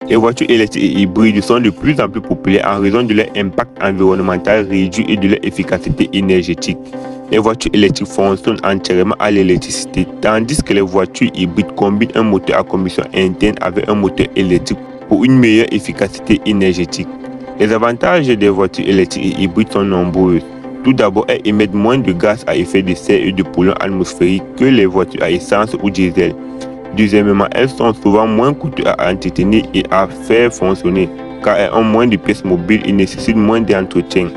Les voitures électriques et hybrides sont de plus en plus populaires en raison de leur impact environnemental réduit et de leur efficacité énergétique. Les voitures électriques fonctionnent entièrement à l'électricité, tandis que les voitures hybrides combinent un moteur à combustion interne avec un moteur électrique pour une meilleure efficacité énergétique. Les avantages des voitures électriques et hybrides sont nombreux. Tout d'abord, elles émettent moins de gaz à effet de serre et de polluants atmosphériques que les voitures à essence ou diesel. Deuxièmement, elles sont souvent moins coûteuses à entretenir et à faire fonctionner, car elles ont moins de pièces mobiles et nécessitent moins d'entretien.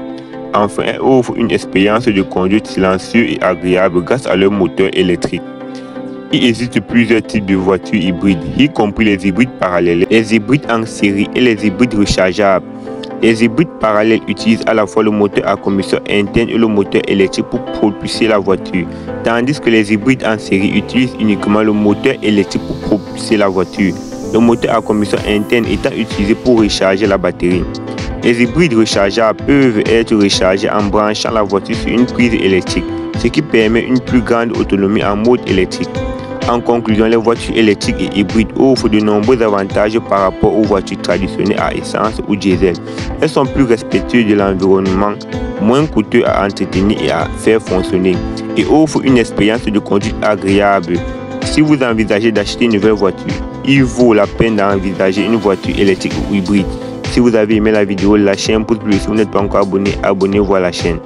Enfin, elles offrent une expérience de conduite silencieuse et agréable grâce à leur moteur électrique. Il existe plusieurs types de voitures hybrides, y compris les hybrides parallèles, les hybrides en série et les hybrides rechargeables. Les hybrides parallèles utilisent à la fois le moteur à combustion interne et le moteur électrique pour propulser la voiture, tandis que les hybrides en série utilisent uniquement le moteur électrique pour propulser la voiture, le moteur à combustion interne étant utilisé pour recharger la batterie. Les hybrides rechargeables peuvent être rechargés en branchant la voiture sur une prise électrique, ce qui permet une plus grande autonomie en mode électrique. En conclusion, les voitures électriques et hybrides offrent de nombreux avantages par rapport aux voitures traditionnelles à essence ou diesel. Elles sont plus respectueuses de l'environnement, moins coûteuses à entretenir et à faire fonctionner, et offrent une expérience de conduite agréable. Si vous envisagez d'acheter une nouvelle voiture, il vaut la peine d'envisager une voiture électrique ou hybride. Si vous avez aimé la vidéo, lâchez un pouce bleu. Si vous n'êtes pas encore abonné, abonnez-vous à la chaîne.